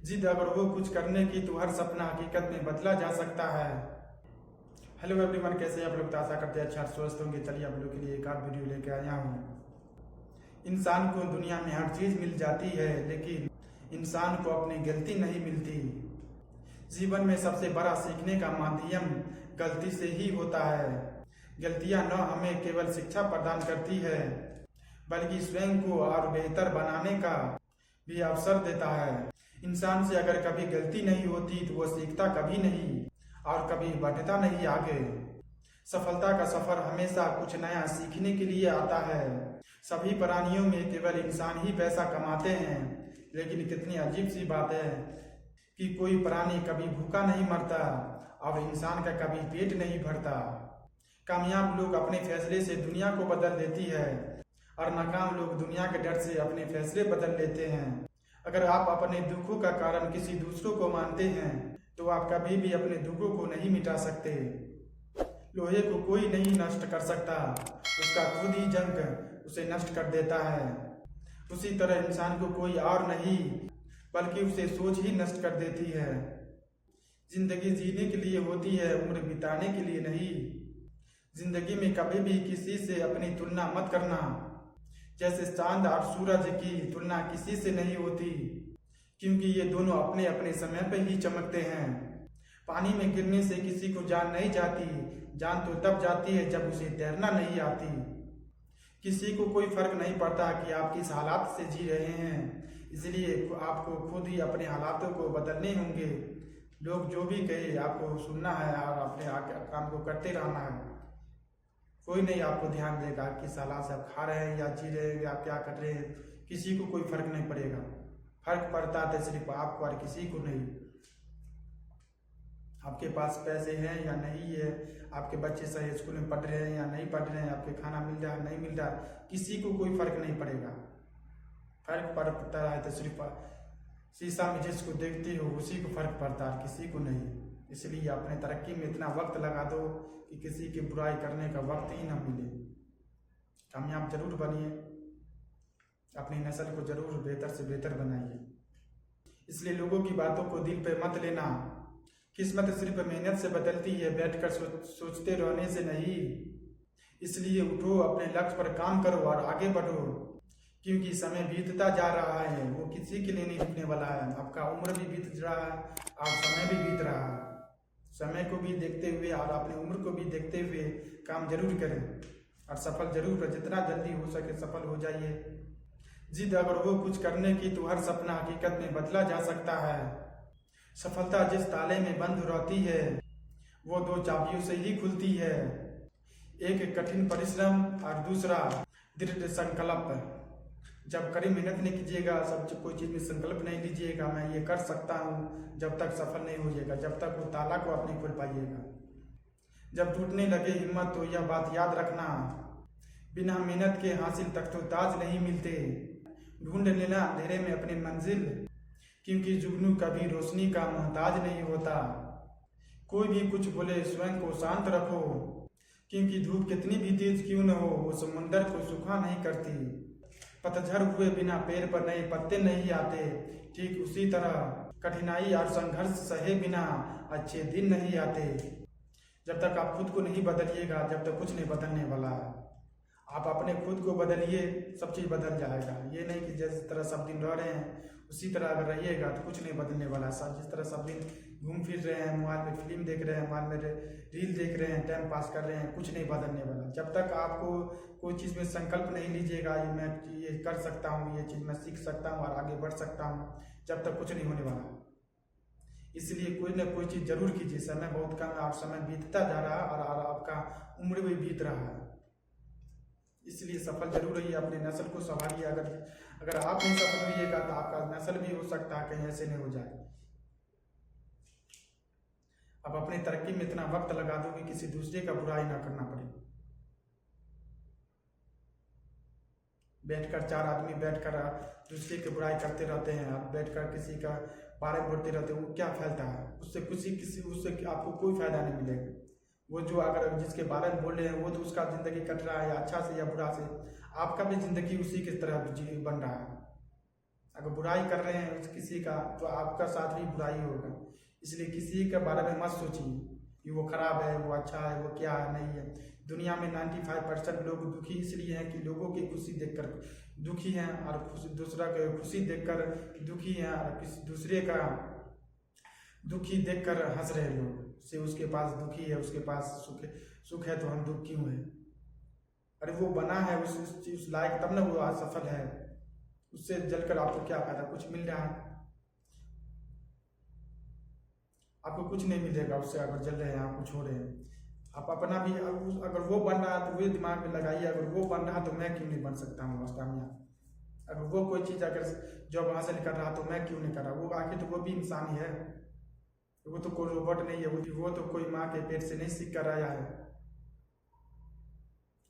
जिद अगर हो कुछ करने की तो हर सपना हकीकत में बदला जा सकता है। हेलो एवरीवन, कैसे हैं आप लोग? तो आशा करते हैं अच्छा स्वस्थ होंगे। चलिए आप लोग के लिए एक और वीडियो लेके आया हूँ। इंसान को दुनिया में हर चीज़ मिल जाती है, लेकिन इंसान को अपनी गलती नहीं मिलती। जीवन में सबसे बड़ा सीखने का माध्यम गलती से ही होता है। गलतियाँ न हमें केवल शिक्षा प्रदान करती है, बल्कि स्वयं को और बेहतर बनाने का भी अवसर देता है। इंसान से अगर कभी गलती नहीं होती तो वो सीखता कभी नहीं और कभी बढ़ता नहीं आगे। सफलता का सफर हमेशा कुछ नया सीखने के लिए आता है। सभी प्राणियों में केवल इंसान ही पैसा कमाते हैं, लेकिन कितनी अजीब सी बात है कि कोई प्राणी कभी भूखा नहीं मरता और इंसान का कभी पेट नहीं भरता। कामयाब लोग अपने फैसले से दुनिया को बदल देती है और नाकाम लोग दुनिया के डर से अपने फैसले बदल लेते हैं। अगर आप अपने दुखों का कारण किसी दूसरों को मानते हैं तो आप कभी भी अपने दुखों को नहीं मिटा सकते। लोहे को कोई नहीं नष्ट कर सकता, उसका खुद ही जंग उसे नष्ट कर देता है। उसी तरह इंसान को कोई और नहीं बल्कि उसे सोच ही नष्ट कर देती है। जिंदगी जीने के लिए होती है, उम्र बिताने के लिए नहीं। जिंदगी में कभी भी किसी से अपनी तुलना मत करना। जैसे चांद और सूरज की तुलना किसी से नहीं होती, क्योंकि ये दोनों अपने अपने समय पर ही चमकते हैं। पानी में गिरने से किसी को जान नहीं जाती, जान तो तब जाती है जब उसे तैरना नहीं आती। किसी को कोई फर्क नहीं पड़ता कि आप किस हालात से जी रहे हैं, इसलिए आपको खुद ही अपने हालातों को बदलने होंगे। लोग जो भी कहे आपको सुनना है और अपने काम को करते रहना है। कोई नहीं आपको ध्यान देगा किस हालात से आप खा रहे हैं या जी रहे हैं या क्या कर रहे हैं, किसी को कोई फर्क नहीं पड़ेगा। फर्क पड़ता है सिर्फ आपको और किसी को नहीं। आपके पास पैसे हैं या नहीं है, आपके बच्चे सही स्कूल में पढ़ रहे हैं या नहीं पढ़ रहे हैं, आपके खाना मिल रहा है नहीं मिल रहा है, किसी को कोई फर्क नहीं पड़ेगा। फर्क पड़ता है तो सिर्फ शीशा में जिसको देखते हो उसी को फर्क पड़ता है, किसी को नहीं। इसलिए अपने तरक्की में इतना वक्त लगा दो कि किसी की बुराई करने का वक्त ही ना मिले। कामयाब जरूर बनिए, अपनी नस्ल को जरूर बेहतर से बेहतर बनाइए। इसलिए लोगों की बातों को दिल पे मत लेना। किस्मत सिर्फ मेहनत से बदलती है, बैठकर सोचते रहने से नहीं। इसलिए उठो, अपने लक्ष्य पर काम करो और आगे बढ़ो, क्योंकि समय बीतता जा रहा है, वो किसी के लिए नहीं रुकने वाला है। आपका उम्र भी बीत रहा है और समय भी बीत रहा है। समय को भी देखते हुए और अपनी उम्र को भी देखते हुए काम जरूर करें और सफल जरूर करें। जितना जल्दी हो सके सफल हो जाइए। जिद अगर हो कुछ करने की तो हर सपना हकीकत में बदला जा सकता है। सफलता जिस ताले में बंद रहती है वो दो चाबियों से ही खुलती है, एक कठिन परिश्रम और दूसरा दृढ़ संकल्प। जब कड़ी मेहनत नहीं कीजिएगा, सब कोई चीज़ में संकल्प नहीं लीजिएगा मैं ये कर सकता हूँ, जब तक सफल नहीं हो जाएगा, जब तक वो ताला को आप नहीं खोल पाइएगा। जब टूटने लगे हिम्मत तो यह बात याद रखना, बिना मेहनत के हासिल तक तो ताज नहीं मिलते। ढूंढ लेना अंधेरे में अपनी मंजिल, क्योंकि जुगनू कभी रोशनी का मोहताज नहीं होता। कोई भी कुछ बोले स्वयं को शांत रखो, क्योंकि धूप कितनी भी तेज क्यों न हो वो समुंदर को सूखा नहीं करती। पतझड़ हुए बिना पेड़ पर नए पत्ते नहीं आते, ठीक उसी तरह कठिनाई और संघर्ष सहे बिना अच्छे दिन नहीं आते। जब तक आप खुद को नहीं बदलिएगा जब तक कुछ नहीं बदलने वाला है। आप अपने खुद को बदलिए, सब चीज़ बदल जाएगा। ये नहीं कि जिस तरह सब दिन रह रहे हैं उसी तरह अगर रहिएगा तो कुछ नहीं बदलने वाला। सब जिस तरह सब दिन घूम फिर रहे हैं, मोबाइल में फिल्म देख रहे हैं, मोबाइल में रील देख रहे हैं, टाइम पास कर रहे हैं, कुछ नहीं बदलने वाला। जब तक आपको कोई चीज़ में संकल्प नहीं लीजिएगा, ये मैं ये कर सकता हूँ, ये चीज़ मैं सीख सकता हूँ और आगे बढ़ सकता हूँ, जब तक कुछ नहीं होने वाला। इसलिए कोई ना कोई चीज़ जरूर कीजिए। समय बहुत कम है और समय बीतता जा रहा है और आपका उम्र भी बीत रहा है। इसलिए सफल जरूर रहिए, अपने नस्ल को संभालिए। अगर आप नहीं सफल होइएगा तो आपका नस्ल भी हो सकता है कहीं ऐसे नहीं हो जाए। अब अपनी तरक्की में इतना वक्त लगा दो कि किसी दूसरे का बुराई ना करना पड़े। बैठकर चार आदमी बैठकर दूसरे की बुराई करते रहते हैं, आप बैठकर किसी का बारे में बोलते रहते हैं, वो क्या फायदा है? उससे आपको कोई फायदा नहीं मिलेगा। वो जो अगर जिसके बारे में बोल रहे हैं वो तो उसका जिंदगी कट रहा है या अच्छा से या बुरा से, आपका भी जिंदगी उसी की तरह बन रहा है। अगर बुराई कर रहे हैं किसी का तो आपका साथ भी बुराई होगा। इसलिए किसी के बारे में मत सोचिए कि वो खराब है, वो अच्छा है, वो क्या है, नहीं है। दुनिया में 95% लोग दुखी इसलिए हैं कि लोगों की खुशी देखकर दुखी हैं, और दूसरा के खुशी देखकर दुखी हैं, और किसी दूसरे का दुखी देखकर हंस रहे लोग से। उसके पास दुखी है, उसके पास सुख है तो हम दुख क्यों है? अरे वो बना है उस लायक, तब ना वो आज सफल है। उससे जलकर आपको क्या फायदा? कुछ मिल रहा है? आपको कुछ नहीं मिलेगा उससे। अगर जल रहे हैं, आप कुछ हो रहे हैं, आप अपना भी अगर वो बन रहा है तो वो दिमाग में लगाइए, अगर वो बन रहा तो मैं क्यों नहीं बन सकता हूँ कामयाब? अगर वो कोई चीज़ अगर जॉब हासिल कर रहा तो मैं क्यों नहीं कर रहा? वो आखिर तो वो भी इंसान ही है, वो तो कोई रोबोट नहीं है, वो तो कोई माँ के पेट से नहीं सीख कर आया है।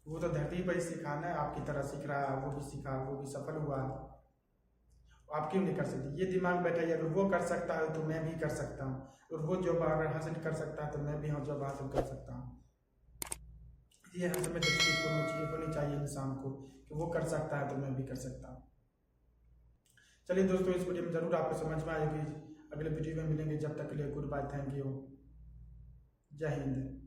वो तो धरती पर ही सिखाना है, आपकी तरह सीख रहा है, वो भी सीखा, वो भी सफल हुआ। आप क्यों नहीं कर सकते? ये दिमाग बैठाइए, अगर वो कर सकता है तो मैं भी कर सकता हूँ, और वो जॉब अगर हासिल कर सकता है तो मैं भी जॉब हासिल कर सकता हूँ। ये हर समय दृष्टिकोण होनी चाहिए इंसान को कि वो कर सकता है तो मैं भी कर सकता हूँ। चलिए दोस्तों, इस वीडियो में जरूर आपको समझ में आएगी। अगले वीडियो में मिलेंगे, जब तक के लिए गुड बाय, थैंक यू, जय हिंद।